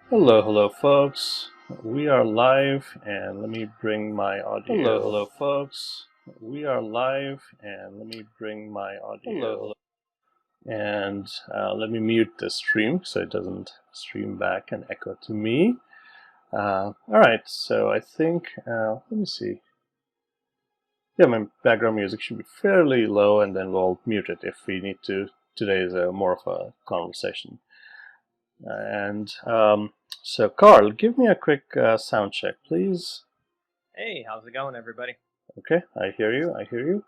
Hello, folks. We are live, and let me bring my audio. Hello, folks. We are live, and let me bring my audio. Hello. And let me mute the stream so it doesn't stream back and echo to me. All right, so I think, let me see. Yeah, my background music should be fairly low, and then we'll mute it if we need to. Today is more of a conversation. So, Carl, give me a quick sound check, please. Hey, how's it going, everybody? Okay, I hear you.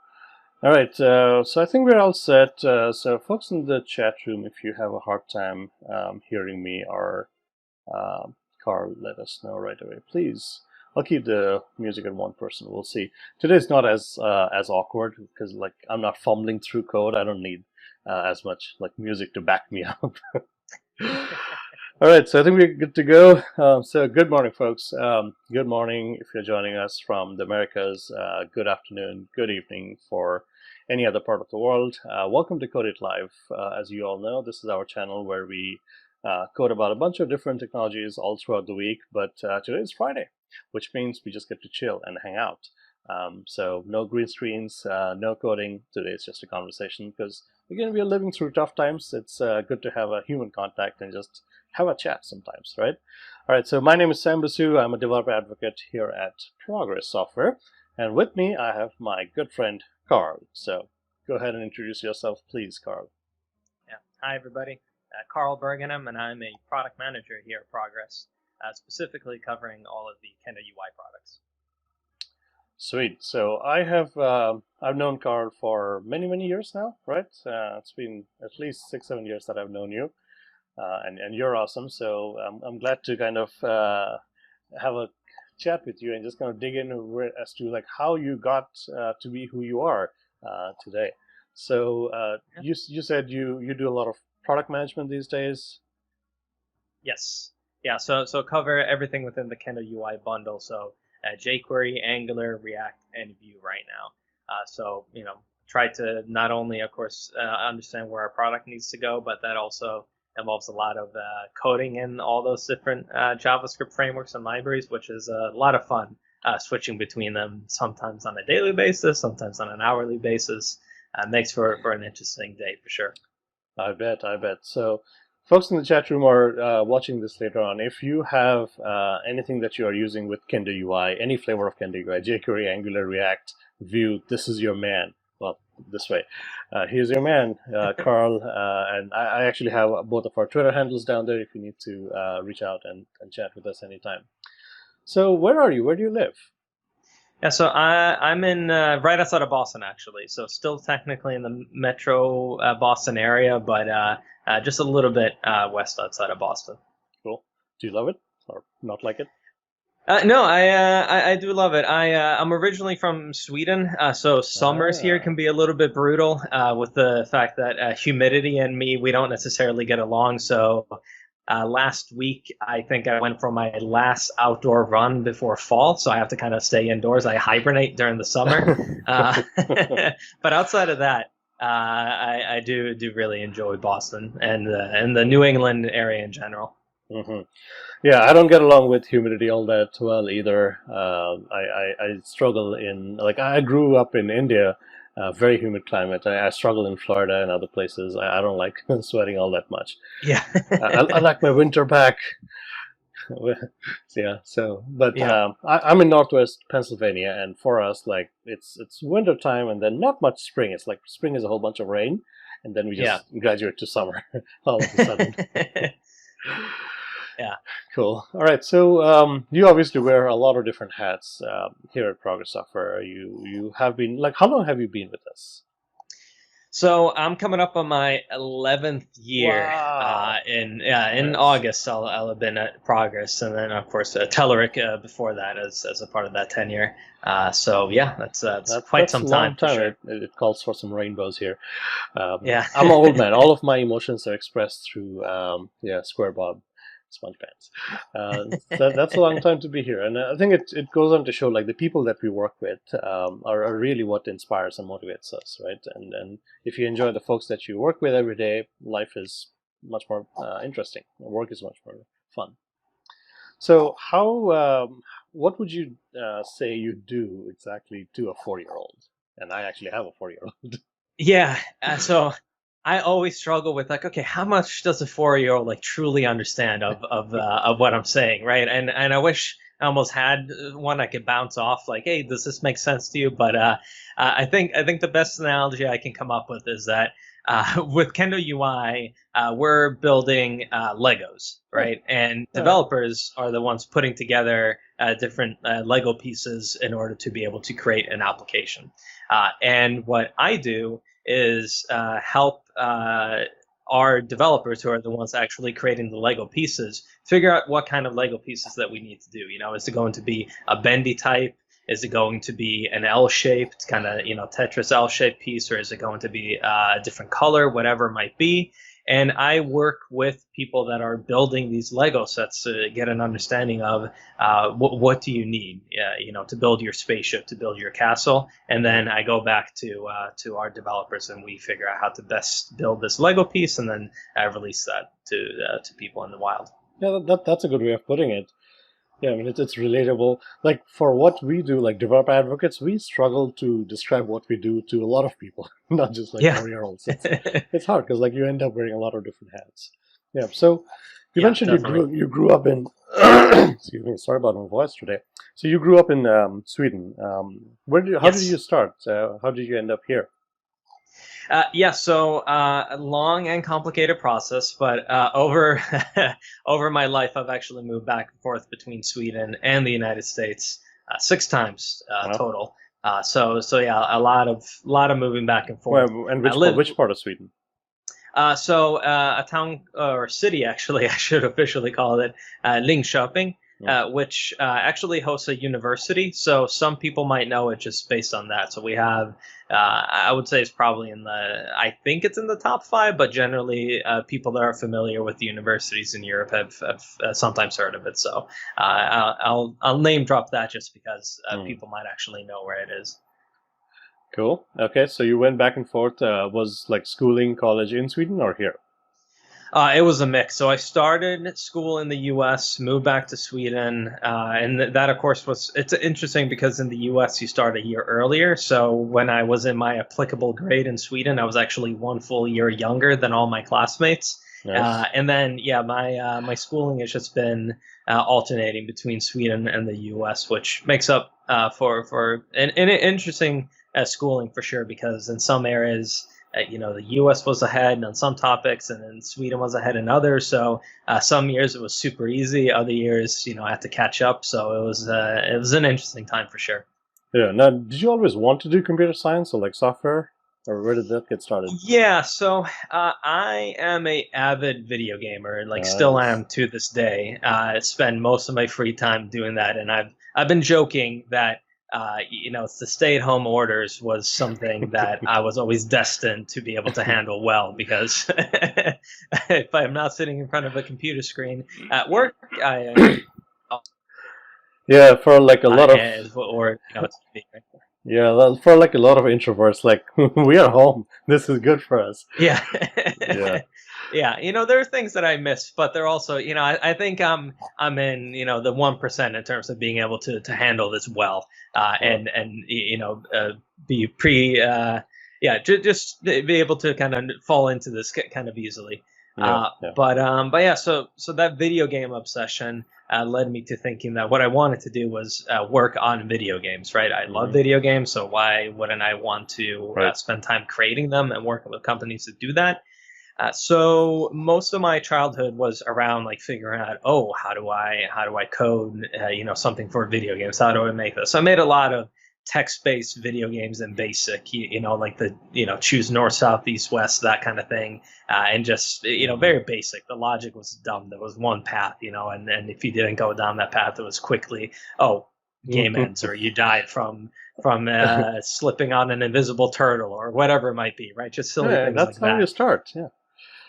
All right, so I think we're all set. So, folks in the chat room, if you have a hard time hearing me or Carl, let us know right away, please. I'll keep the music at 1%. We'll see. Today's not as awkward because like I'm not fumbling through code. I don't need as much like music to back me up. All right, so I think we're good to go. So good morning, folks. Good morning if you're joining us from the Americas. Good afternoon, good evening for any other part of the world. Welcome to Code It Live. As you all know, this is our channel where we code about a bunch of different technologies all throughout the week. But today is Friday, which means we just get to chill and hang out. So no green screens, no coding. Today is just a conversation because, again, we are living through tough times. It's good to have a human contact and just have a chat sometimes, right? All right, so my name is Sam Basu. I'm a developer advocate here at Progress Software. And with me, I have my good friend, Carl. So go ahead and introduce yourself, please, Carl. Yeah. Hi, everybody. Carl Bergenhem, and I'm a product manager here at Progress, specifically covering all of the Kendo UI products. Sweet. So I've known Carl for many years now, right? It's been at least 6-7 years that I've known you. And you're awesome. So I'm glad to kind of have a chat with you and just kind of dig in as to like how you got to be who you are today. So you said you do a lot of product management these days. Yes. Yeah. So cover everything within the Kendo UI bundle. So jQuery, Angular, React, and Vue right now. So try to not only, of course, understand where our product needs to go, but that also involves a lot of coding in all those different JavaScript frameworks and libraries, which is a lot of fun switching between them, sometimes on a daily basis, sometimes on an hourly basis. Makes for an interesting day for sure. I bet. So folks in the chat room are watching this later on. If you have anything that you are using with Kendo UI, any flavor of Kendo UI, jQuery, Angular, React, Vue, this is your man. Well, this way. Here's your man, Carl. And I actually have both of our Twitter handles down there if you need to reach out and chat with us anytime. So where are you? Where do you live? Yeah, so I'm in right outside of Boston, actually. So still technically in the metro Boston area, but just a little bit west outside of Boston. Cool. Do you love it or not like it? No, I do love it. I'm originally from Sweden, so summers here can be a little bit brutal with the fact that humidity and me, we don't necessarily get along. So last week, I think I went for my last outdoor run before fall, so I have to kind of stay indoors. I hibernate during the summer, but outside of that, I do really enjoy Boston and the New England area in general. Mm-hmm. Yeah, I don't get along with humidity all that well either. I struggle in like I grew up in India, very humid climate. I struggle in Florida and other places. I don't like sweating all that much. Yeah, I like my winter back. Yeah. So, but yeah. I'm in Northwest Pennsylvania, and for us, like it's winter time, and then not much spring. It's like spring is a whole bunch of rain, and then we just graduate to summer all of a sudden. Yeah. Cool. All right. So you obviously wear a lot of different hats here at Progress Software. You have been like, how long have you been with us? So I'm coming up on my 11th year. Wow. In Nice. August, I'll have been at Progress, and then of course Telerik before that as a part of that tenure. So yeah, that's quite some a long time for time. sure. It calls for some rainbows here. Yeah. I'm an old man. All of my emotions are expressed through square bob sponge pants. That's a long time to be here, and I think it goes on to show like the people that we work with are really what inspires and motivates us, right? And if you enjoy the folks that you work with every day, life is much more interesting. Work is much more fun. So what would you say you do exactly to a 4-year-old? And I actually have a 4-year-old. Yeah. So I always struggle with like, okay, how much does a 4-year-old like truly understand of what I'm saying, right? And I wish I almost had one I could bounce off, like, hey, does this make sense to you? But I think the best analogy I can come up with is that with Kendo UI, we're building Legos, Oh, right? And all right. developers are the ones putting together different Lego pieces in order to be able to create an application. And what I do is help our developers, who are the ones actually creating the Lego pieces, figure out what kind of Lego pieces that we need to do. Is it going to be a bendy type? Is it going to be an L-shaped kind of, Tetris L-shaped piece, or is it going to be a different color, whatever it might be? And I work with people that are building these Lego sets to get an understanding of what do you need, to build your spaceship, to build your castle, and then I go back to our developers and we figure out how to best build this Lego piece, and then I release that to people in the wild. Yeah, that's a good way of putting it. Yeah, I mean it's relatable. Like for what we do, like developer advocates, we struggle to describe what we do to a lot of people, not just like Yeah. 4-year-olds. It's hard because like you end up wearing a lot of different hats. Yeah. So you Yeah, mentioned definitely. you grew up in excuse me, sorry about my voice today. So you grew up in Sweden. How did you Yes. start? How did you end up here? Yeah, so a long and complicated process, but over over my life, I've actually moved back and forth between Sweden and the United States 6 times Well, total. So yeah, a lot of moving back and forth. and I live which part of Sweden? a town or city, actually, I should officially call it Linköping, Hmm. which actually hosts a university. So some people might know it just based on that. So we have, I would say it's probably I think it's in the top five, but generally people that are familiar with the universities in Europe have sometimes heard of it. So I'll name drop that just because Hmm. people might actually know where it is. Cool. Okay, so you went back and forth. Was like schooling, college in Sweden or here? It was a mix. So I started school in the U.S., moved back to Sweden, and that, of course, it's interesting because in the U.S. you start a year earlier. So when I was in my applicable grade in Sweden, I was actually one full year younger than all my classmates. Nice. And then, yeah, my schooling has just been alternating between Sweden and the U.S., which makes up for an interesting schooling for sure. Because in some areas, the U.S. was ahead on some topics, and then Sweden was ahead in others. So some years it was super easy. Other years, I had to catch up. So it was an interesting time for sure. Yeah. Now, did you always want to do computer science or like software, or where did that get started? Yeah, so I am a avid video gamer, and like still Nice. am to this day. I spend most of my free time doing that, and I've been joking that it's the stay-at-home orders was something that I was always destined to be able to handle well, because if I'm not sitting in front of a computer screen at work, Yeah, for like a lot of or it's yeah, well, for like a lot of introverts, like we are home. This is good for us. yeah. Yeah. Yeah, there are things that I miss, but they're also, I think I'm in, the 1% in terms of being able to handle this well, Well, and be yeah, just be able to kind of fall into this kind of easily. yeah. Yeah. But yeah, so that video game obsession led me to thinking that what I wanted to do was work on video games, right? I love Hmm. video games, so why wouldn't I want to Right. spend time creating them and working with companies that do that? So most of my childhood was around like figuring out, oh, how do I code, something for video games? How do I make this? So I made a lot of text-based video games in BASIC, like the choose north, south, east, west, that kind of thing, and just Hmm. very basic. The logic was dumb. There was one path, and if you didn't go down that path, it was quickly, oh, game ends, or you died from slipping on an invisible turtle, or whatever it might be, right? Just silly Yeah, things that's like how you that. start. Yeah.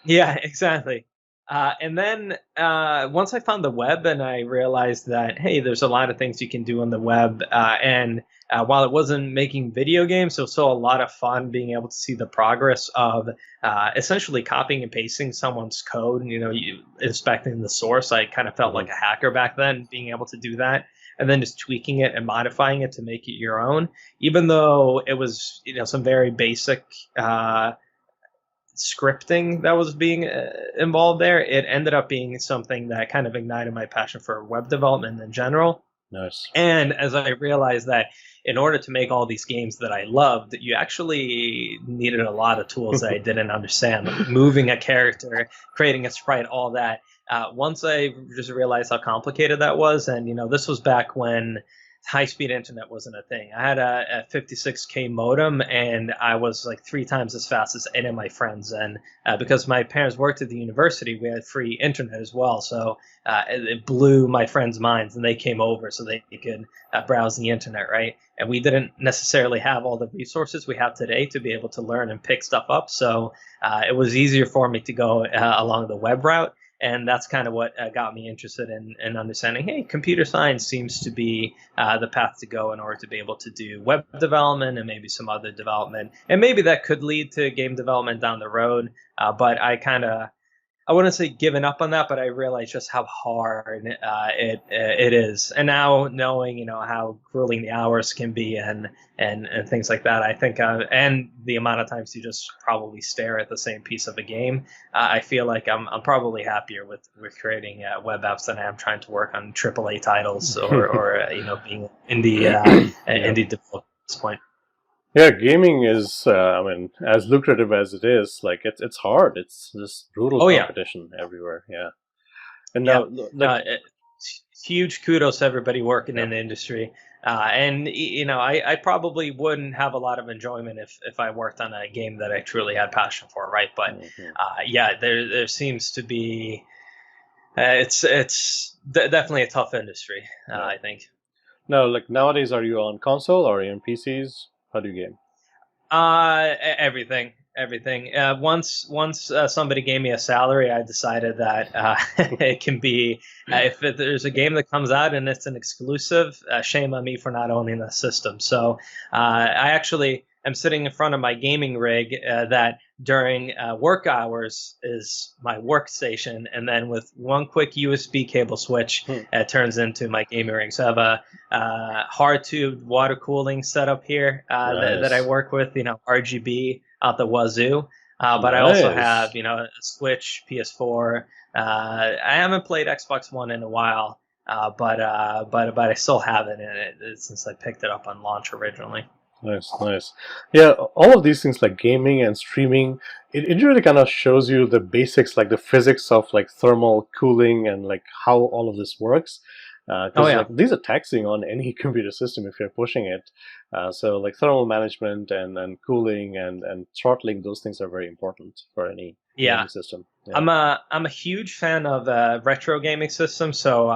Yeah, exactly. And then once I found the web and I realized that, hey, there's a lot of things you can do on the web, and while it wasn't making video games, it was still a lot of fun being able to see the progress of essentially copying and pasting someone's code, and you inspecting the source. I kind of felt like a hacker back then, being able to do that, and then just tweaking it and modifying it to make it your own, even though it was some very basic scripting that was being involved there. It ended up being something that kind of ignited my passion for web development in general. Nice. And as I realized that in order to make all these games that I loved, you actually needed a lot of tools that I didn't understand, like moving a character, creating a sprite, all that. Once I just realized how complicated that was, and this was back when high-speed internet wasn't a thing. I had a 56K modem, and I was like 3 times as fast as any of my friends. And because my parents worked at the university, we had free internet as well. So it blew my friends' minds, and they came over so they could browse the internet, right? And we didn't necessarily have all the resources we have today to be able to learn and pick stuff up. So it was easier for me to go along the web route. And that's kind of what got me interested in understanding, hey, computer science seems to be the path to go in order to be able to do web development and maybe some other development. And maybe that could lead to game development down the road. But I wouldn't say given up on that, but I realized just how hard it is. And now knowing, how grueling the hours can be and things like that, I think, and the amount of times you just probably stare at the same piece of a game, I feel like I'm probably happier with creating web apps than I am trying to work on AAA titles or being indie developer at this point. Yeah, gaming is, as lucrative as it is, like it's hard. It's just brutal competition everywhere. Yeah, and now, huge kudos to everybody working in the industry. And I probably wouldn't have a lot of enjoyment if I worked on a game that I truly had passion for, right? But there seems to be it's definitely a tough industry, I think. No, like nowadays, are you on console or are you on PCs? How do you game? Everything. Once somebody gave me a salary, I decided that it can be if there's a game that comes out and it's an exclusive, shame on me for not owning the system. So I actually am sitting in front of my gaming rig that during work hours is my workstation, and then with one quick USB cable switch, it turns into my gaming rig. So I have a hard tube water cooling setup here that I work with, RGB out the wazoo. But I also have, a Switch, PS4. I haven't played Xbox One in a while, but I still have it since I picked it up on launch originally. Nice. Yeah, all of these things like gaming and streaming, it really kind of shows you the basics, like the physics of like thermal cooling and like how all of this works. Like these are taxing on any computer system if you're pushing it. So like thermal management and cooling and throttling, those things are very important for any gaming system. Yeah. I'm a huge fan of retro gaming systems, so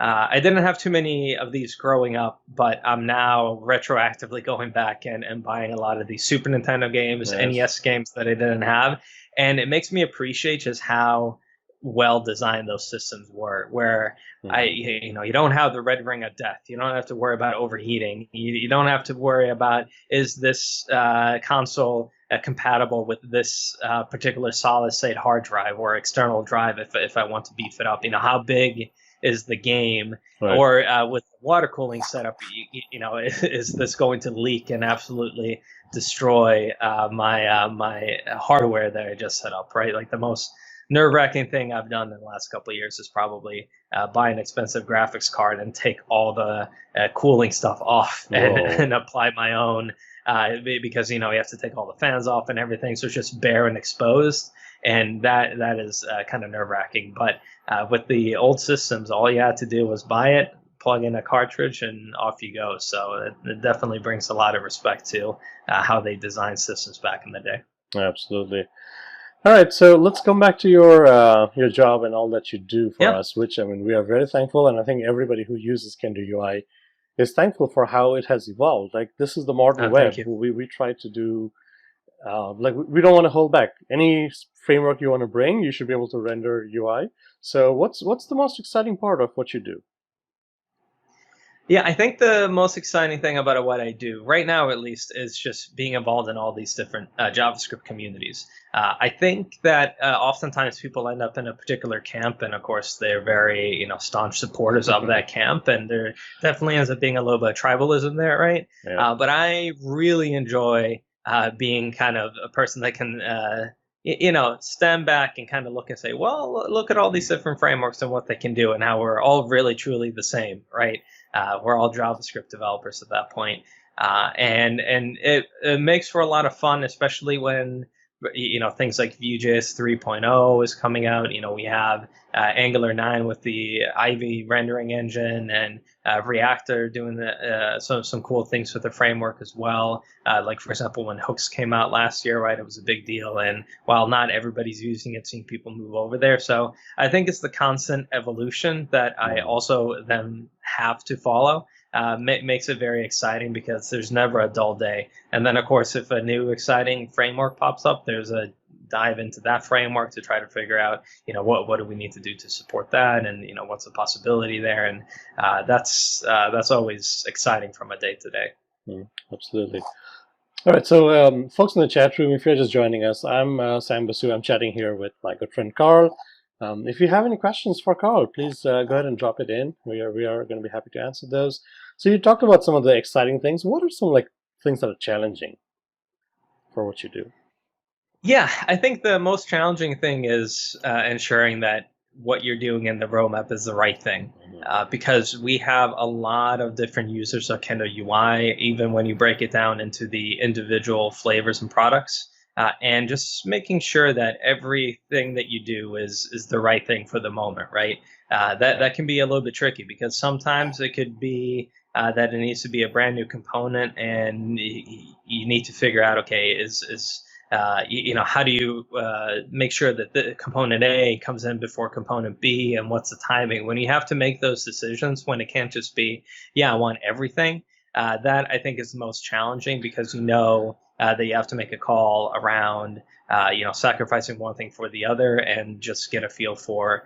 I didn't have too many of these growing up, but I'm now retroactively going back and buying a lot of these Super Nintendo games, NES games that I didn't have, and it makes me appreciate just how well designed those systems were, where you don't have the red ring of death. You don't have to worry about overheating. You don't have to worry about, is this console compatible with this particular solid state hard drive or external drive if I want to beef it up. How big is the game, or with the water cooling setup, is this going to leak and absolutely destroy my hardware that I just set up, right? Like the most nerve-wracking thing I've done in the last couple of years is probably buy an expensive graphics card and take all the cooling stuff off and apply my own, because you have to take all the fans off and everything, so it's just bare and exposed, and that is kind of nerve-wracking. But with the old systems, all you had to do was buy it, plug in a cartridge, and off you go. So it definitely brings a lot of respect to how they designed systems back in the day. Absolutely. All right, so let's come back to your job and all that you do for us, which we are very thankful, and I think everybody who uses Kendo UI is thankful for how it has evolved. Like, this is the modern web. We try to do we don't want to hold back. Any framework you want to bring, you should be able to render UI. So what's the most exciting part of what you do? Yeah, I think the most exciting thing about what I do right now, at least, is just being involved in all these different JavaScript communities. I think that oftentimes people end up in a particular camp, and of course they're very, staunch supporters of that camp, and there definitely ends up being a little bit of tribalism there, right? Yeah. But I really enjoy being kind of a person that can, stand back and kind of look and say, well, look at all these different frameworks and what they can do, and how we're all really truly the same, right? We're all JavaScript developers at that point. And it makes for a lot of fun, especially when things like Vue.js 3.0 is coming out. We have Angular 9 with the Ivy rendering engine, and Reactor doing some cool things with the framework as well. Like, for example, when hooks came out last year, right, it was a big deal. And while not everybody's using it, seeing people move over there. So I think it's the constant evolution that I also then have to follow. Makes it very exciting because there's never a dull day. And then, of course, if a new exciting framework pops up, there's a dive into that framework to try to figure out, what do we need to do to support that, and what's the possibility there. And that's always exciting from a day to day. Absolutely. All right, so folks in the chat room, if you're just joining us, I'm Sam Basu. I'm chatting here with my good friend Carl. If you have any questions for Carl, please go ahead and drop it in. We are going to be happy to answer those. So you talked about some of the exciting things. What are some things that are challenging for what you do? Yeah, I think the most challenging thing is ensuring that what you're doing in the roadmap is the right thing, because we have a lot of different users of Kendo UI, even when you break it down into the individual flavors and products. And just making sure that everything that you do is the right thing for the moment, right? That can be a little bit tricky, because sometimes it could be that it needs to be a brand new component, and you need to figure out, okay, how do you make sure that the component A comes in before component B, and what's the timing? When you have to make those decisions, when it can't just be, I want everything, that I think is the most challenging, because that you have to make a call around, sacrificing one thing for the other, and just get a feel for,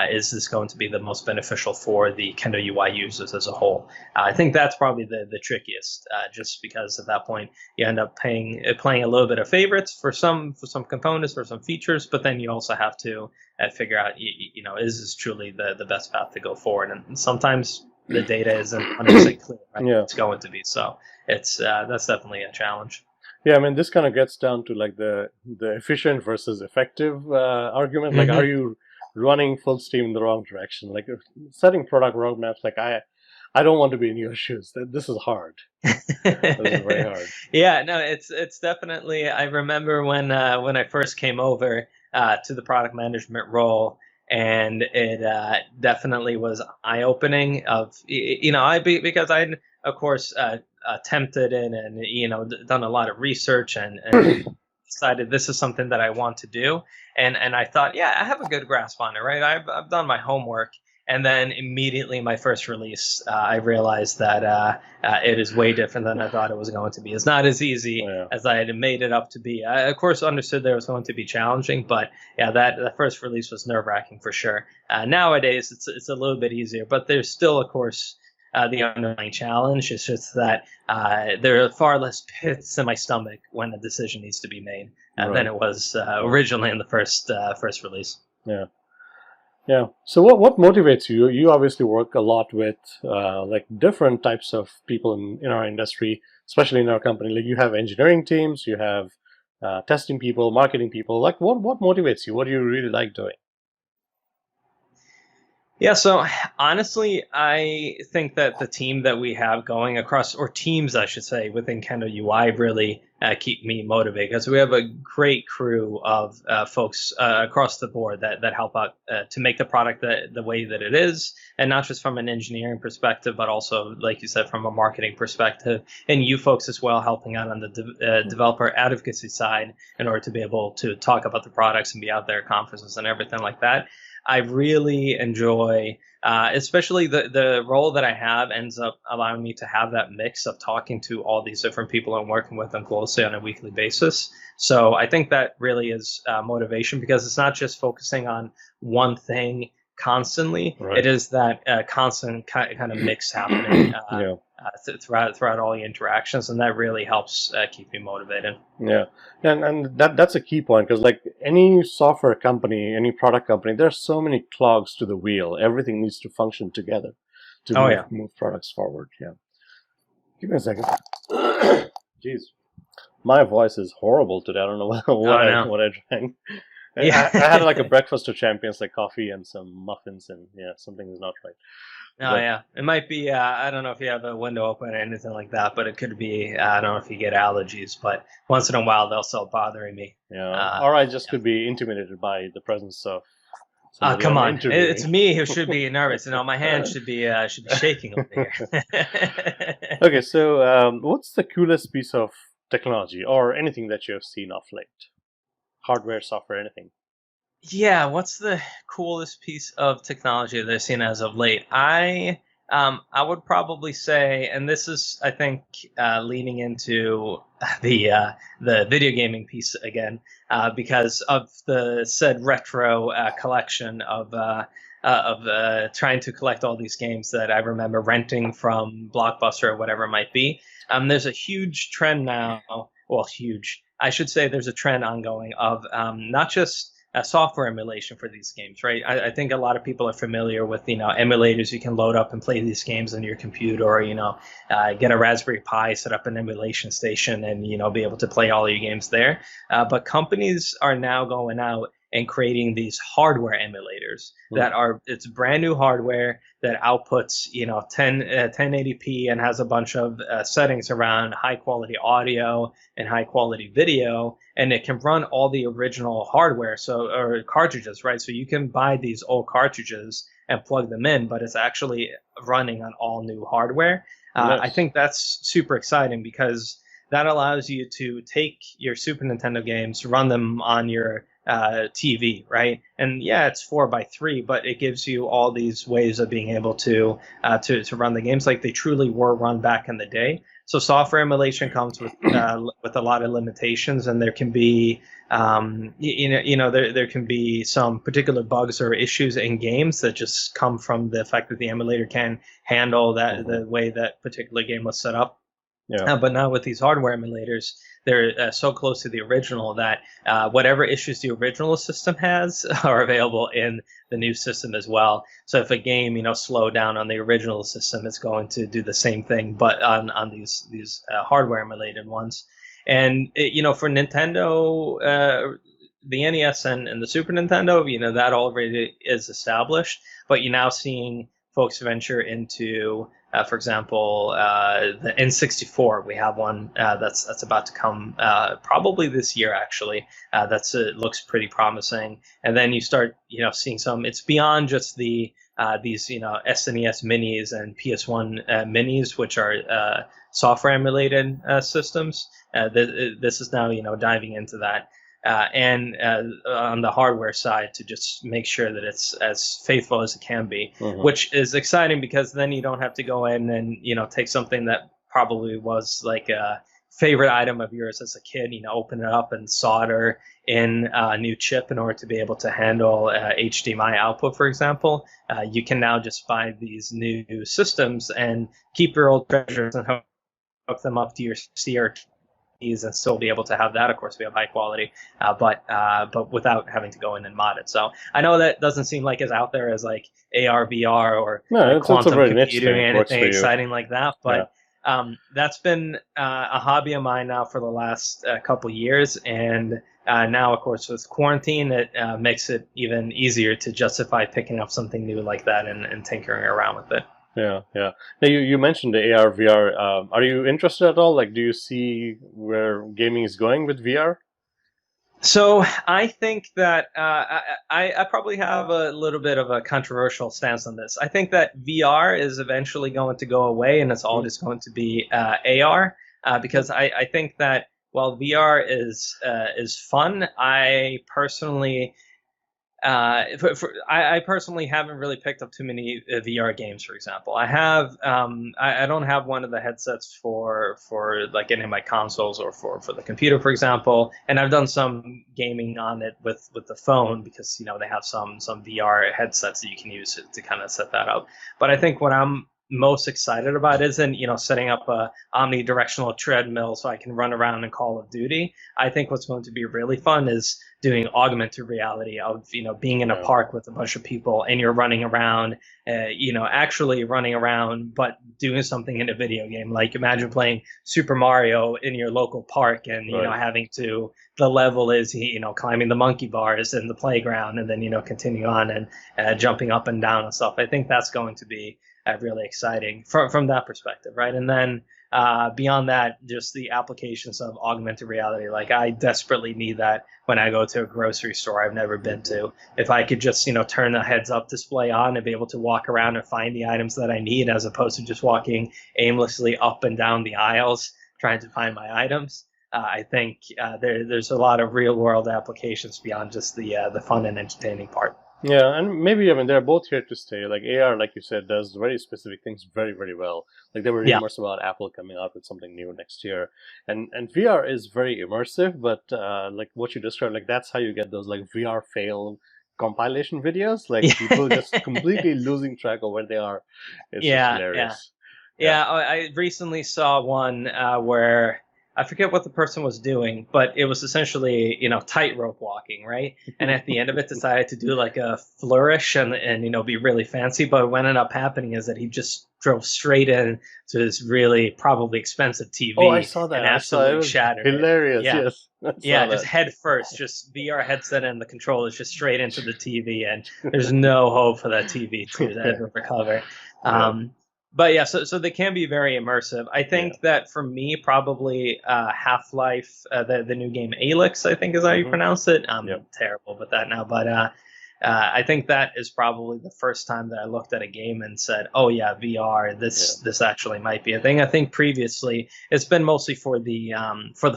is this going to be the most beneficial for the Kendo UI users as a whole? I think that's probably the trickiest, just because at that point you end up playing a little bit of favorites for some components, for some features, but then you also have to figure out, is this truly the best path to go forward? And sometimes the data isn't 100% clear, right? Yeah. It's going to be. So it's that's definitely a challenge. Yeah, I mean, this kind of gets down to the efficient versus effective argument. Like, are you running full steam in the wrong direction? Like, setting product roadmaps, I don't want to be in your shoes. This is hard. This is very hard. Yeah, no, it's definitely. I remember when I first came over to the product management role, and it definitely was eye-opening. Because I'd, of course, attempted it, and done a lot of research, and decided this is something that I want to do, and I thought, I have a good grasp on it, right? I've done my homework. And then immediately my first release, I realized that it is way different than I thought it was going to be. It's not as easy as I had made it up to be. I, of course, understood that it was going to be challenging, but that first release was nerve-wracking for sure. Nowadays, it's a little bit easier, but there's still, of course, the underlying challenge. It's just that there are far less pits in my stomach when a decision needs to be made than it was originally in the first release. Yeah. Yeah. So what motivates you? You obviously work a lot with different types of people in our industry, especially in our company. Like, you have engineering teams, you have testing people, marketing people. Like, what motivates you? What do you really like doing? Yeah, so honestly, I think that the team that we have going across, or teams, I should say, within Kendo UI really keep me motivated, because we have a great crew of folks across the board that help out to make the product the way that it is, and not just from an engineering perspective, but also, like you said, from a marketing perspective, and you folks as well helping out on the developer advocacy side in order to be able to talk about the products and be out there at conferences and everything like that. I really enjoy, especially the role that I have ends up allowing me to have that mix of talking to all these different people and working with them closely on a weekly basis. So I think that really is motivation, because it's not just focusing on one thing constantly. Right. It is that constant kind of mix happening throughout all the interactions, and that really helps keep me motivated. Yeah, and that's a key point, because like any software company, any product company, there's so many clogs to the wheel. Everything needs to function together to move products forward. Yeah. Give me a second. Jeez, my voice is horrible today. I don't know what I drank. Yeah. I had like a breakfast of champions, like coffee and some muffins, and yeah, something is not right. Oh, yeah. It might be, I don't know if you have a window open or anything like that, but it could be, I don't know if you get allergies, but once in a while they'll start bothering me. Yeah. Or I just could be intimidated by the presence of somebody come I'm on. interviewing. It's me who should be nervous. My hand should be shaking over here. Okay, so what's the coolest piece of technology or anything that you have seen of late? Hardware, software, anything? Yeah, what's the coolest piece of technology that I've seen as of late? I would probably say, and this is, I think, leaning into the video gaming piece again, because of the said retro collection of trying to collect all these games that I remember renting from Blockbuster or whatever it might be. There's a huge trend now. Well, huge. I should say there's a trend ongoing of not just software emulation for these games, right? I think a lot of people are familiar with, emulators. You can load up and play these games on your computer, or, get a Raspberry Pi, set up an emulation station, and, be able to play all your games there. But companies are now going out and creating these hardware emulators it's brand new hardware that outputs 1080p and has a bunch of settings around high quality audio and high quality video, and it can run all the original hardware or cartridges, right? So you can buy these old cartridges and plug them in, but it's actually running on all new hardware. Nice. I think that's super exciting, because that allows you to take your Super Nintendo games, run them on your TV, right? And yeah, it's 4x3, but it gives you all these ways of being able to run the games like they truly were run back in the day. So software emulation comes with a lot of limitations, and there can be there can be some particular bugs or issues in games that just come from the fact that the emulator can handle that the way that particular game was set up. Yeah. But now with these hardware emulators, they're so close to the original that whatever issues the original system has are available in the new system as well. So if a game, slowed down on the original system, it's going to do the same thing, but on these hardware emulated ones. And for Nintendo, the NES and the Super Nintendo, that already is established. But you're now seeing folks venture into, for example, the N64. We have one that's about to come probably this year, actually. It looks pretty promising. And then you start, seeing some. It's beyond just these, SNES minis and PS1 minis, which are software emulated systems. This is now, diving into that. And on the hardware side, to just make sure that it's as faithful as it can be, which is exciting, because then you don't have to go in and take something that probably was like a favorite item of yours as a kid, open it up and solder in a new chip in order to be able to handle HDMI output, for example. You can now just buy these new systems and keep your old treasures and hook them up to your CRT and still be able to have that. Of course, we have high quality, but without having to go in and mod it. So I know that doesn't seem like as out there as like AR, VR, or quantum computing, anything exciting like that. But that's been a hobby of mine now for the last couple years, and now, of course, with quarantine, it makes it even easier to justify picking up something new like that and tinkering around with it. Yeah. Now you mentioned the AR, VR. Are you interested at all? Like, do you see where gaming is going with VR? So I think that I probably have a little bit of a controversial stance on this. I think that VR is eventually going to go away, and it's all just going to be AR, because I think that while VR is fun, I personally I personally haven't really picked up too many VR games. For example, I don't have one of the headsets for like any of my consoles or for the computer, for example. And I've done some gaming on it with the phone because they have some VR headsets that you can use to kind of set that up. But I think what I'm most excited about isn't setting up a omnidirectional treadmill so I can run around in Call of Duty. I think what's going to be really fun is doing augmented reality of being in a park with a bunch of people and you're running around, actually running around, but doing something in a video game. Like imagine playing Super Mario in your local park and having to, the level is climbing the monkey bars in the playground and then continue on and jumping up and down and stuff. I think that's going to be really exciting from that perspective, right? And then beyond that, just the applications of augmented reality. Like I desperately need that when I go to a grocery store I've never been to. If I could just turn the heads-up display on and be able to walk around and find the items that I need, as opposed to just walking aimlessly up and down the aisles trying to find my items. I think there's a lot of real-world applications beyond just the fun and entertaining part. Yeah, and maybe they're both here to stay. Like AR, like you said, does very specific things very, very well. Like there were rumors about Apple coming out with something new next year, and VR is very immersive. But like what you described, like that's how you get those like VR fail compilation videos. Like people just completely losing track of where they are. It's just hilarious. Yeah, I recently saw one where I forget what the person was doing, but it was essentially, tightrope walking, right? And at the end of it, decided to do like a flourish and be really fancy. But what ended up happening is that he just drove straight in to this really probably expensive TV. Oh, I saw that. And absolutely shattered it. Hilarious, yes. Just head first, just VR headset and the controllers just straight into the TV. And there's no hope for that TV to ever recover. But yeah, so they can be very immersive. I think that for me, probably Half-Life, the new game Alyx, I think is how you pronounce it. I'm terrible with that now, but I think that is probably the first time that I looked at a game and said, "Oh yeah, VR. This actually might be a thing." I think previously it's been mostly for the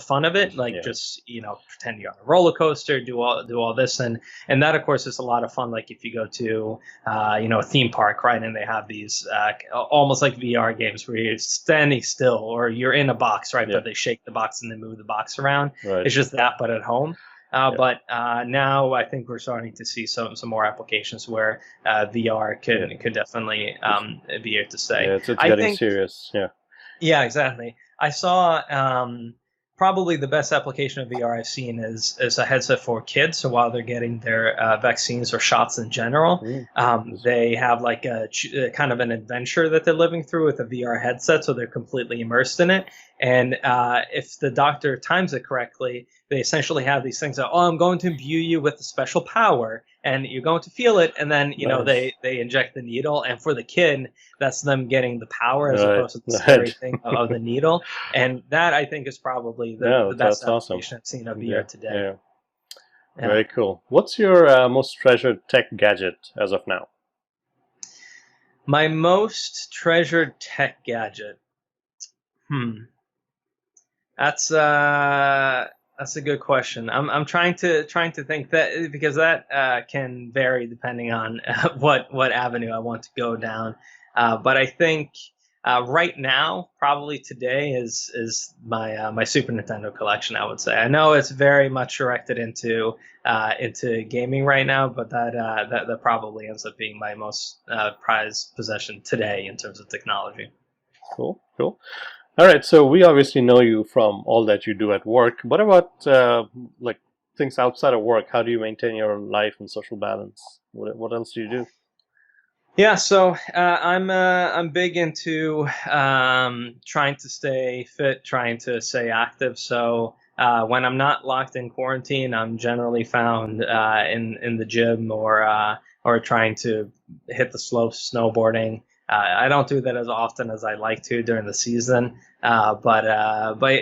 fun of it, like just pretend you're on a roller coaster, do all this, and that of course is a lot of fun. Like if you go to a theme park, right, and they have these almost like VR games where you're standing still or you're in a box, right, but they shake the box and they move the box around. Right. It's just that, but at home. But now I think we're starting to see some more applications where VR could definitely be here to stay. Yeah, it's getting serious. Yeah, exactly. I saw probably the best application of VR I've seen is a headset for kids. So while they're getting their vaccines or shots in general, they have like a kind of an adventure that they're living through with a VR headset. So they're completely immersed in it. And if the doctor times it correctly, they essentially have these things that, I'm going to imbue you with a special power and you're going to feel it. And then, they inject the needle. And for the kid, that's them getting the power as opposed to the scary thing of the needle. And that, I think, is probably the best application I've seen of VR today. Yeah. Very cool. What's your most treasured tech gadget as of now? My most treasured tech gadget? That's a good question. I'm trying to think that, because that can vary depending on what avenue I want to go down. But I think right now, probably today is my Super Nintendo collection. I would say. I know it's very much directed into gaming right now, but that probably ends up being my most prized possession today in terms of technology. Cool. All right, so we obviously know you from all that you do at work. What about like things outside of work? How do you maintain your life and social balance? What else do you do? Yeah, so I'm big into trying to stay fit, trying to stay active. So when I'm not locked in quarantine, I'm generally found in the gym or trying to hit the slopes, snowboarding. I don't do that as often as I like to during the season, but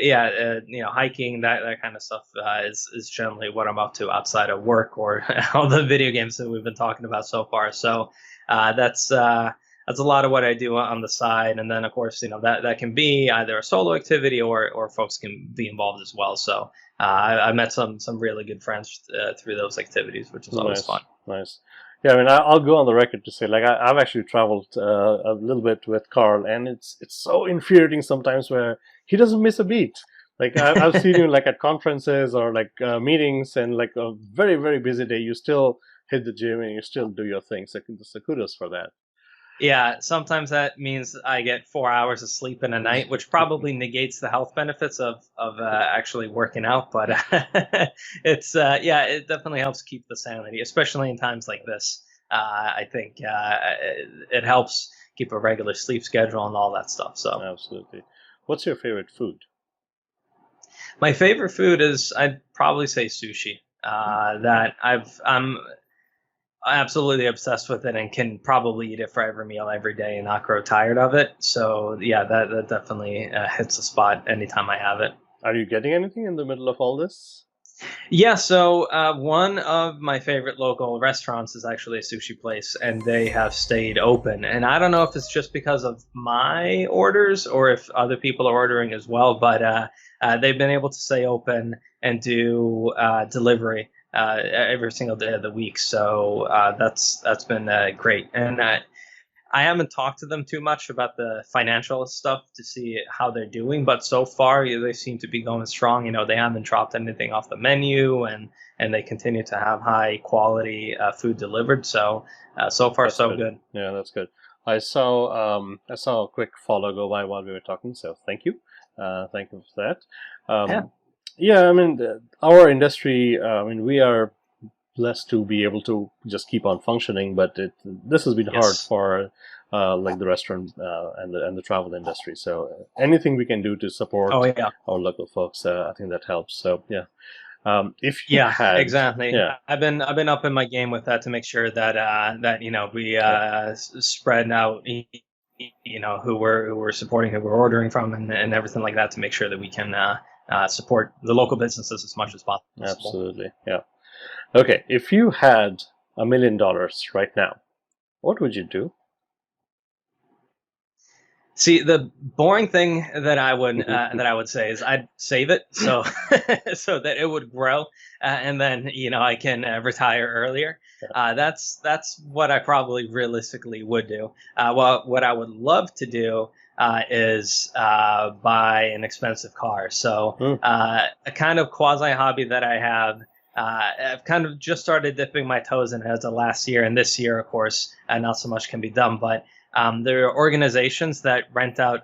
yeah, hiking, that kind of stuff is generally what I'm up to outside of work or all the video games that we've been talking about so far. So that's a lot of what I do on the side, and then of course that can be either a solo activity or folks can be involved as well. So I met some really good friends through those activities, which is always fun. Nice. Yeah, I mean, I'll go on the record to say, like, I've actually traveled a little bit with Carl, and it's so infuriating sometimes where he doesn't miss a beat. Like, I've seen you like at conferences or like meetings, and like a very very busy day, you still hit the gym and you still do your thing. So kudos for that. Yeah, sometimes that means I get 4 hours of sleep in a night, which probably negates the health benefits of actually working out. But it's yeah, it definitely helps keep the sanity, especially in times like this. I think it helps keep a regular sleep schedule and all that stuff. So Absolutely. What's your favorite food? my favorite food is, I'd probably say, sushi. That I'm absolutely obsessed with it and can probably eat it for every meal every day and not grow tired of it. So yeah, that definitely hits the spot anytime I have it. Are you getting anything in the middle of all this? Yeah, so one of my favorite local restaurants is actually a sushi place, and they have stayed open. And I don't know if it's just because of my orders or if other people are ordering as well, but they've been able to stay open and do delivery every single day of the week. So that's been great. And I haven't talked to them too much about the financial stuff to see how they're doing, but so far they seem to be going strong. They haven't dropped anything off the menu, and they continue to have high quality food delivered. So so far That's so good. good. Yeah, that's good. I saw a quick follow go by while we were talking, so thank you for that. Yeah. Yeah, I mean, our industry. I mean, we are blessed to be able to just keep on functioning, but this has been hard Yes. for like the restaurant and the travel industry. So anything we can do to Oh support yeah. our local folks, I think that helps. So yeah, if you Yeah, had, exactly. yeah, I've been up in my game with that to make sure that that we yeah, spread out who we're supporting, who we're ordering from, and everything like that to make sure that we can support the local businesses as much as possible. absolutely, yeah. Okay, if you had $1 million right now, what would you do? See, the boring thing that I would say is I'd save it so so that it would grow, and then I can retire earlier. That's what I probably realistically would do. Well, what I would love to do is buy an expensive car. So Hmm, a kind of quasi hobby that I have. I've kind of just started dipping my toes in it as of last year, and this year, of course, not so much can be done, but there are organizations that rent out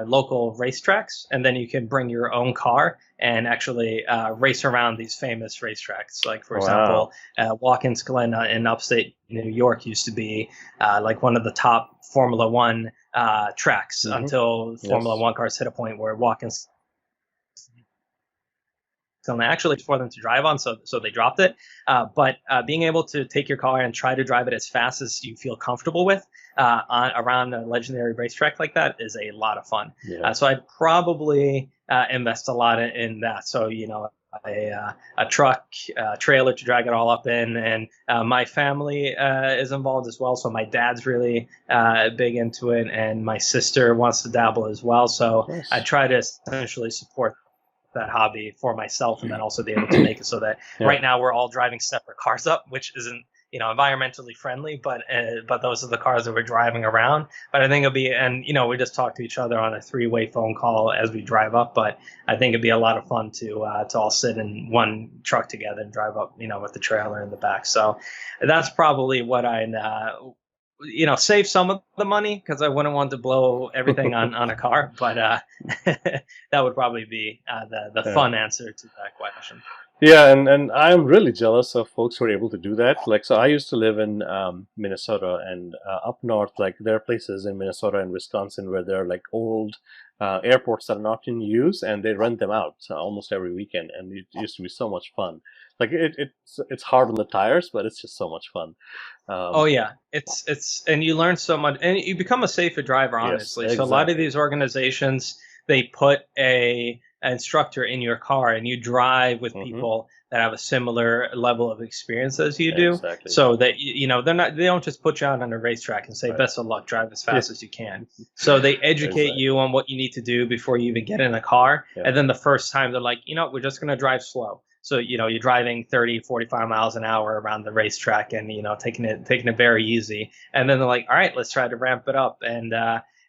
local racetracks, and then you can bring your own car and actually race around these famous racetracks. Like, for wow. example, Watkins Glen in upstate New York used to be like one of the top Formula One tracks Hmm. until Formula Yes. One cars hit a point where Watkins actually for them to drive on, so they dropped it. But being able to take your car and try to drive it as fast as you feel comfortable with around a legendary racetrack like that is a lot of fun. Yeah. So I'd probably invest a lot in that. So a truck, trailer to drag it all up in, and my family is involved as well. So my dad's really big into it, and my sister wants to dabble as well. So I Nice. try to essentially support that hobby for myself, and then also be able to make it so that Yeah. right now we're all driving separate cars up, which isn't environmentally friendly, but those are the cars that we're driving around. But I think it'll be, and we just talk to each other on a three-way phone call as we drive up. But I think it'd be a lot of fun to all sit in one truck together and drive up, with the trailer in the back. So that's probably what I save some of the money, because I wouldn't want to blow everything on a car. But that would probably be the Yeah. fun answer to that question. Yeah, and I'm really jealous of folks who are able to do that. Like, so I used to live in Minnesota, and up north, like there are places in Minnesota and Wisconsin where there are like old airports that are not in use, and they rent them out almost every weekend, and it used to be so much fun. Like it's hard on the tires, but it's just so much fun. Oh Um, yeah, and you learn so much, and you become a safer driver, yes, honestly. So a lot of exactly. these organizations, they put an instructor in your car, and you drive with Hmm. people that have a similar level of experience as you do, Exactly. so that they don't just put you out on a racetrack and say Right. best of luck, drive as Yeah. fast as you can. So they educate you Exactly. on what you need to do before you even get in a car, Yeah. and then the first time they're like, we're just going to drive slow. So, you're driving 30, 45 miles an hour around the racetrack and, taking it very easy. And then they're like, all right, let's try to ramp it up. And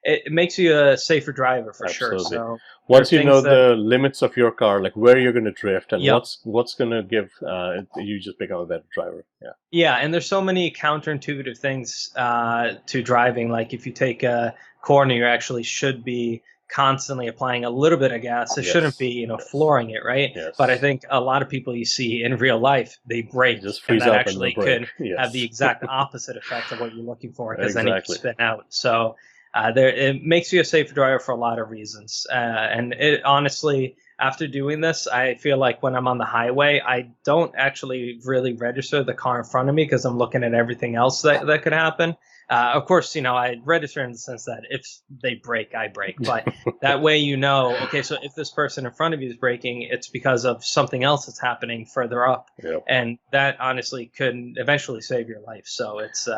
it makes you a safer driver for sure. Absolutely. So there are Once you know things that, the limits of your car, like where you're going to drift and yep. what's going to give, you just become a better driver. Yeah. Yeah, and there's so many counterintuitive things to driving. Like if you take a corner, you actually should be constantly applying a little bit of gas. It shouldn't Yes. be, Yes. flooring it, right? Yes. But I think a lot of people you see in real life, they brake, Just and freeze that up and actually brake. could Yes. have the exact opposite effect of what you're looking for, because then you Exactly. spin out. So it makes you a safer driver for a lot of reasons. And it honestly, after doing this, I feel like when I'm on the highway, I don't actually really register the car in front of me because I'm looking at everything else that could happen. Of course, I register in the sense that if they brake, I brake. But that way, okay, so if this person in front of you is braking, it's because of something else that's happening further up. Yep. And that honestly could eventually save your life. So it's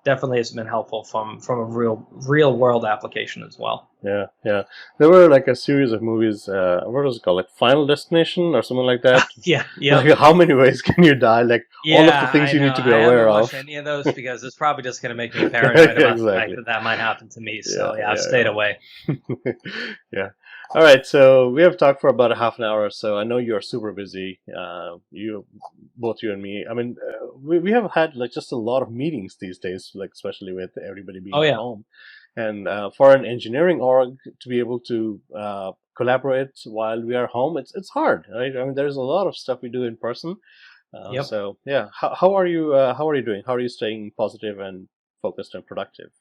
definitely has been helpful from a real world application as well. Yeah, yeah. There were like a series of movies. What was it called? Like Final Destination or something like that. Yeah, yeah. Like how many ways can you die? Like all of the things I you know. need to be I aware haven't of. watched any of those because it's probably just going to make me paranoid about the fact Exactly. that might happen to me. So Yeah, I've yeah, stayed yeah. away. Yeah. All right. So we have talked for about a half an hour or so. I know you're super busy. Both you and me. I mean, we have had like just a lot of meetings these days, like especially with everybody being Oh at yeah. home. And for an engineering org to be able to collaborate while we are home, it's hard, right? I mean, there's a lot of stuff we do in person. Yep. So yeah, how are you? How are you doing? How are you staying positive and focused and productive?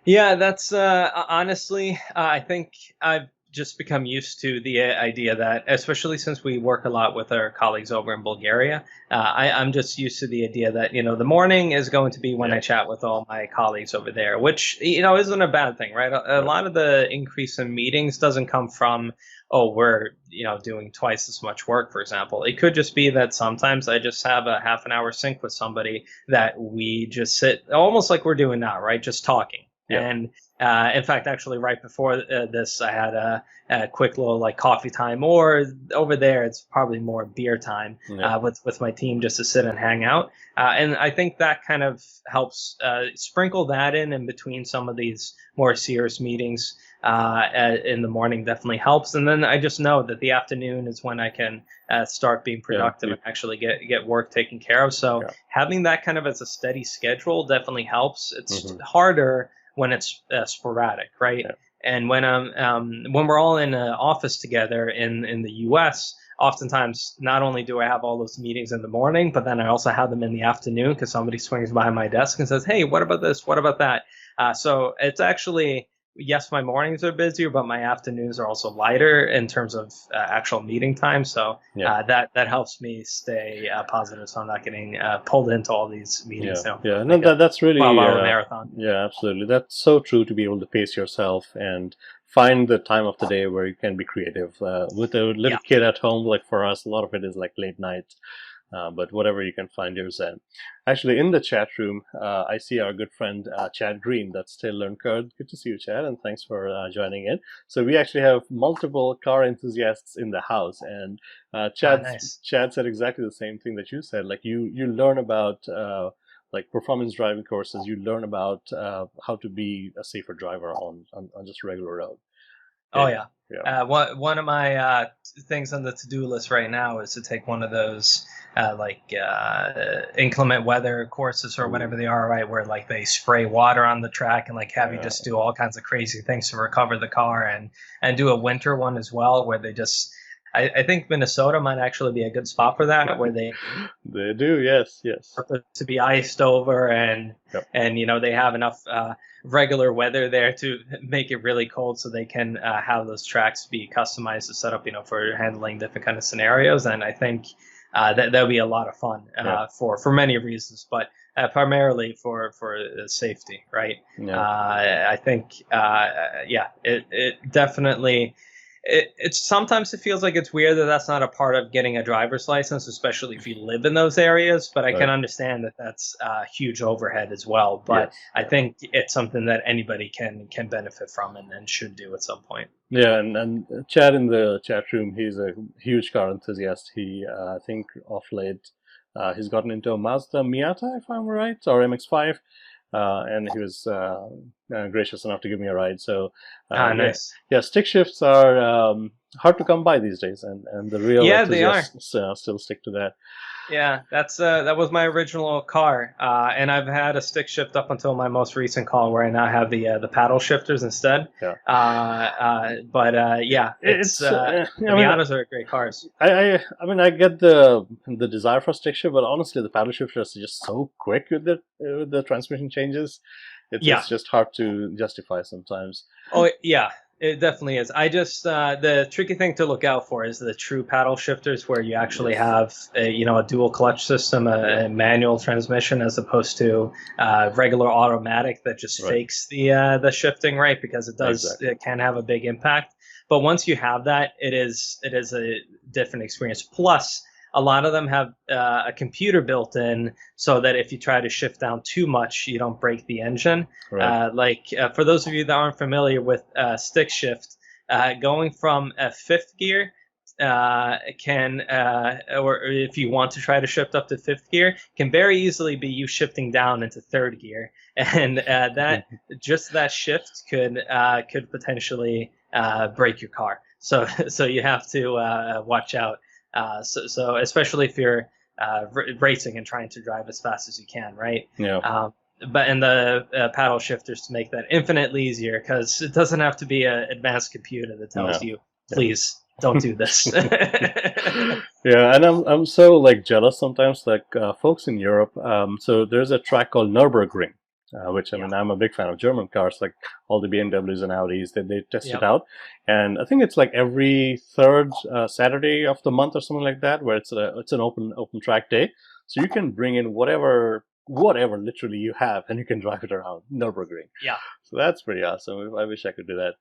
Yeah, that's honestly, I think I've just become used to the idea that, especially since we work a lot with our colleagues over in Bulgaria, I'm just used to the idea that, the morning is going to be when Yeah. I chat with all my colleagues over there, which, isn't a bad thing, right? A lot of the increase in meetings doesn't come from, oh, we're, doing twice as much work, for example. It could just be that sometimes I just have a half an hour sync with somebody that we just sit almost like we're doing now, right? Just talking. Yeah. And in fact, actually, right before this, I had a quick little like coffee time, or over there, it's probably more beer time Yeah. with my team just to sit and hang out. And I think that kind of helps sprinkle that in between some of these more serious meetings in the morning definitely helps. And then I just know that the afternoon is when I can start being productive and actually get work taken care of. So having that kind of as a steady schedule definitely helps. It's harder when it's sporadic, right? Yeah. And when we're all in an office together in the U.S., oftentimes not only do I have all those meetings in the morning, but then I also have them in the afternoon because somebody swings by my desk and says, "Hey, what about this? What about that?" So it's actually, yes, my mornings are busier, but my afternoons are also lighter in terms of actual meeting time. So that helps me stay positive, so I'm not getting pulled into all these meetings. Yeah. No, that's really 12-hour marathon. Yeah, absolutely. That's so true, to be able to pace yourself and find the time of the day where you can be creative. With a little kid at home, like for us, a lot of it is like late night. But whatever you can find your zen. Actually, in the chat room, I see our good friend Chad Green. That's still Learn Code. Good to see you, Chad, and thanks for joining in. So we actually have multiple car enthusiasts in the house, and Chad said exactly the same thing that you said. Like you learn about like performance driving courses. You learn about how to be a safer driver on just a regular road. Oh yeah. One of my things on the to-do list right now is to take one of those inclement weather courses or whatever they are, right? Where like they spray water on the track and like have you just do all kinds of crazy things to recover the car, and do a winter one as well where they just. I think Minnesota might actually be a good spot for that, where they do, yes, to be iced over, and they have enough regular weather there to make it really cold, so they can have those tracks be customized to set up, for handling different kind of scenarios. And I think that would be a lot of fun for many reasons, but primarily for safety, right? I think it definitely. It's sometimes it feels like it's weird that that's not a part of getting a driver's license, especially if you live in those areas. But I can Right. understand that that's a huge overhead as well. But Yes. I Yeah. think it's something that anybody can benefit from and should do at some point. Yeah, and Chad in the chat room, he's a huge car enthusiast. He, I think, off late, he's gotten into a Mazda Miata, if I'm right, or MX-5, and he was gracious enough to give me a ride. So, Ah, yeah, nice. yeah, stick shifts are hard to come by these days, and the real Yeah, they are. enthusiasts still stick to that. Yeah, that was my original car, and I've had a stick shift up until my most recent car, where I now have the paddle shifters instead. Yeah, But yeah, it's it's. the I mean, Miatas are great cars. I mean, I get the desire for stick shift, but honestly, the paddle shifter is just so quick with the transmission changes. Yeah. It's just hard to justify sometimes. Oh, yeah, it definitely is. I just the tricky thing to look out for is the true paddle shifters, where you actually Yes. have a dual clutch system, Yeah. a manual transmission, as opposed to regular automatic that just Right. fakes the shifting, right? Because Exactly. it can have a big impact. But once you have that, it is a different experience. Plus, a lot of them have a computer built in, so that if you try to shift down too much, you don't break the engine. Right. For those of you that aren't familiar with stick shift, going from a fifth gear or if you want to try to shift up to fifth gear, can very easily be you shifting down into third gear, and that shift could potentially break your car. So so you have to watch out. So especially if you're racing and trying to drive as fast as you can, right? Yeah. But in the paddle shifters to make that infinitely easier, because it doesn't have to be an advanced computer that tells No. you, please don't do this. Yeah, and I'm so like jealous sometimes. Like folks in Europe, so there's a track called Nürburgring, which I Yeah, mean I'm a big fan of German cars, like all the BMWs and Audis. They test it yeah, out, and I think it's like every third Saturday of the month or something like that, where it's an open track day, so you can bring in whatever literally you have, and you can drive it around Nürburgring. yeah. So that's pretty awesome. I wish I could do that.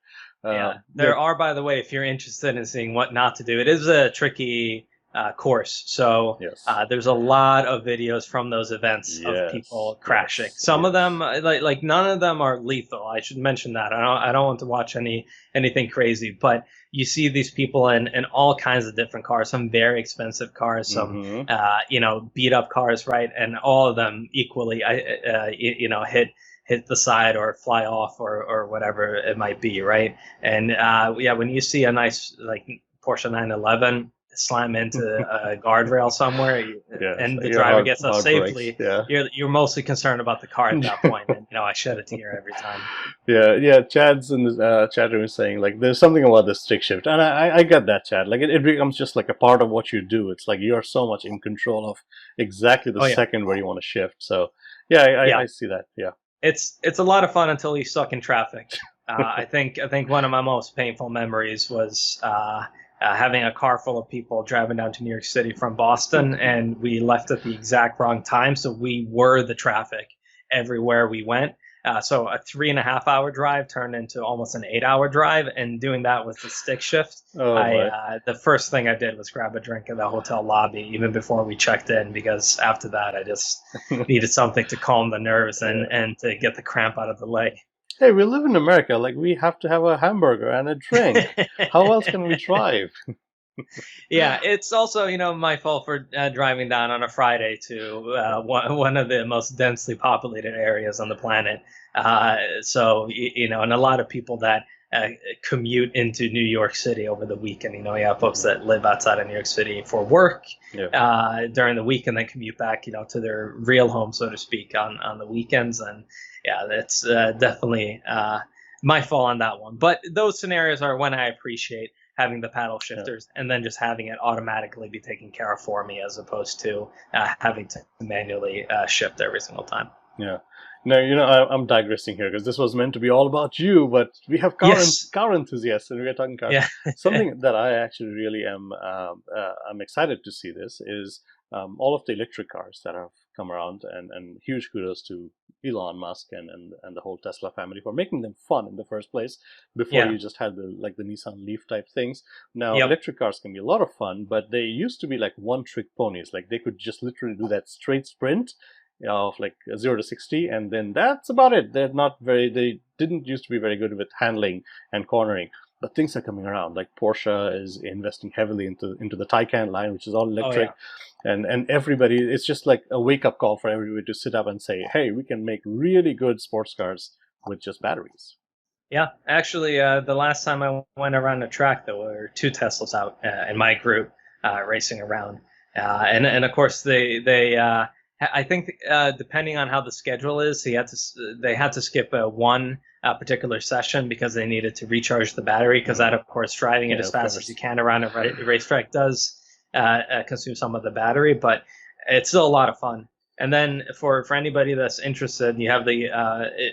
Yeah, Yeah, there are, by the way, if you're interested in seeing what not to do, it is a tricky course. So yes, there's a lot of videos from those events of yes, people crashing. yes, Some of them, yes. like none of them are lethal. I should mention that. I don't want to watch anything crazy, but you see these people in all kinds of different cars, some very expensive cars, some Mm-hmm. beat up cars, right? And all of them equally, hit the side or fly off or whatever it might be, right? And yeah, when you see a nice like Porsche 911 slam into a guardrail somewhere, Yes, and the your driver gets out heart breaks. safely, Yeah. you're mostly concerned about the car at that point. And I shed a tear every time. Yeah, yeah. Chad's in the chat room is saying like there's something about the stick shift, and I get that, Chad. Like it becomes just like a part of what you do. It's like you're so much in control of exactly the Oh yeah, second where you want to shift. So yeah, yeah. I see that. Yeah. It's a lot of fun until you stuck in traffic. I think one of my most painful memories was having a car full of people driving down to New York City from Boston, and we left at the exact wrong time, so we were the traffic everywhere we went. So a 3.5 hour drive turned into almost an 8 hour drive, and doing that with the stick shift. Oh my. The first thing I did was grab a drink in the hotel lobby, even before we checked in, because after that I just needed something to calm the nerves and Yeah. and to get the cramp out of the leg. Hey, we live in America. Like we have to have a hamburger and a drink. How else can we drive? Yeah, it's also my fault for driving down on a Friday to one of the most densely populated areas on the planet. So and a lot of people that commute into New York City over the weekend. You have folks that live outside of New York City for work Yeah. during the week, and then commute back, to their real home, so to speak, on the weekends. And yeah, that's definitely my fault on that one. But those scenarios are when I appreciate having the paddle Yeah. shifters and then just having it automatically be taken care of for me, as opposed to having to manually shift every single time. Yeah. No, I'm digressing here because this was meant to be all about you, but we have Yes. car enthusiasts, and we are talking cars. Yeah. Something that I actually really I'm excited to see this is all of the electric cars that have come around. And huge kudos to Elon Musk and the whole Tesla family for making them fun in the first place. Before Yeah. you just had the Nissan Leaf type things. Now Yep. electric cars can be a lot of fun, but they used to be like one-trick ponies. Like they could just literally do that straight sprint of like 0 to 60, and then that's about it. They didn't used to be very good with handling and cornering. But things are coming around. Like Porsche is investing heavily into the Taycan line, which is all Oh electric, yeah. and everybody. It's just like a wake up call for everybody to sit up and say, "Hey, we can make really good sports cars with just batteries." Yeah, actually, the last time I went around the track, there were two Teslas out in my group racing around, and of course I think depending on how the schedule is, they had to skip one particular session because they needed to recharge the battery because that, of course, driving it Yeah, as of fast course. as you can around a racetrack does consume some of the battery, but it's still a lot of fun. And then for anybody that's interested, you have the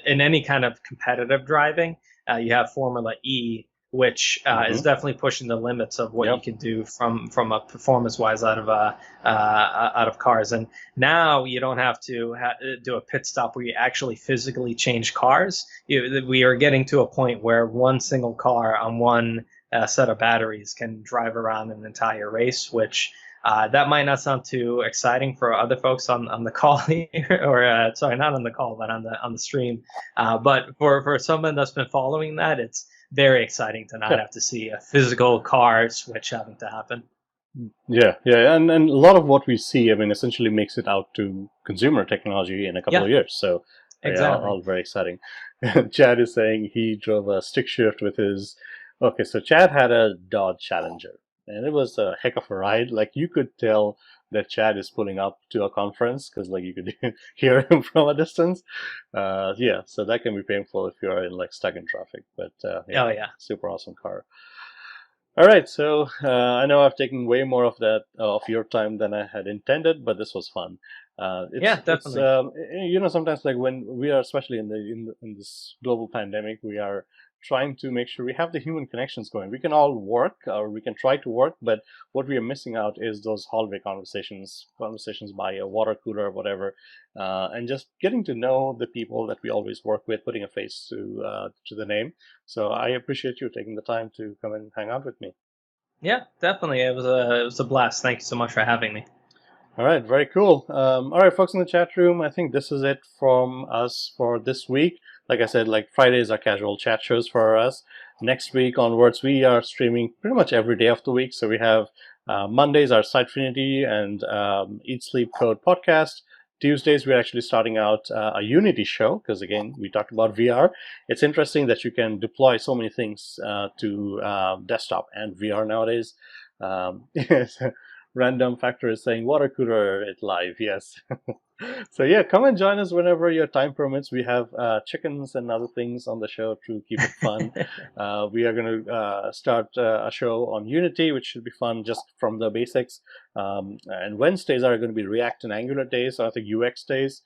in any kind of competitive driving, you have Formula E, which is definitely pushing the limits of what you can do from a performance wise out of cars. And now you don't have to do a pit stop where you actually physically change cars. We are getting to a point where one single car on one set of batteries can drive around an entire race, which that might not sound too exciting for other folks on the call here, or sorry, not on the call, but on the stream. But for someone that's been following that, it's very exciting to not have to see a physical car switch having to happen. Yeah, and a lot of what we see, I mean, essentially makes it out to consumer technology in a couple of years. So Exactly. all very exciting. Chad is saying he drove a stick shift with his. Okay, so Chad had a Dodge Challenger, and it was a heck of a ride. Like you could tell that Chad is pulling up to a conference because like you could hear him from a distance. Yeah, so that can be painful if you are in like stuck in traffic. But yeah, Oh yeah. super awesome car. All right, so I know I've taken way more of that of your time than I had intended, but this was fun. Yeah, definitely. Sometimes like when we are, especially in this global pandemic, we are trying to make sure we have the human connections going. We can all work, or we can try to work, but what we are missing out is those hallway conversations by a water cooler or whatever, and just getting to know the people that we always work with, putting a face to the name. So I appreciate you taking the time to come and hang out with me. Yeah, definitely. It was a blast. Thank you so much for having me. All right, very cool. All right, folks in the chat room, I think this is it from us for this week. Like I said, like Fridays are casual chat shows for us. Next week onwards, we are streaming pretty much every day of the week. So we have Mondays our Sitefinity and Eat Sleep Code podcast. Tuesdays, we're actually starting out a Unity show because, again, we talked about VR. It's interesting that you can deploy so many things to desktop and VR nowadays. Yes. Random Factor is saying water cooler it live. Yes. So yeah, come and join us whenever your time permits. We have chickens and other things on the show to keep it fun. We are going to start a show on Unity, which should be fun just from the basics. And Wednesdays are going to be React and Angular days, so I think UX days.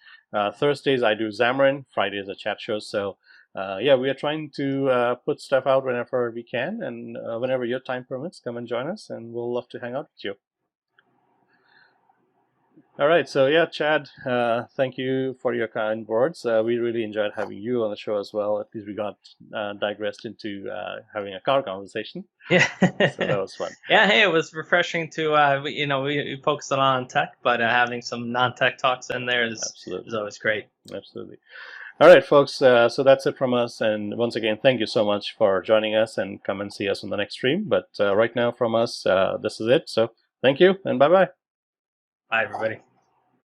Thursdays I do Xamarin. Fridays are chat shows. So yeah, we are trying to put stuff out whenever we can, and whenever your time permits, come and join us, and we'll love to hang out with you. All right, so yeah, Chad, thank you for your kind words. We really enjoyed having you on the show as well. At least we got digressed into having a car conversation. Yeah. So that was fun. Yeah, hey, it was refreshing to, we focused on tech, but having some non-tech talks in there is always great. Absolutely. All right, folks, so that's it from us. And once again, thank you so much for joining us, and come and see us on the next stream. But right now from us, this is it. So thank you and bye-bye. Bye, everybody.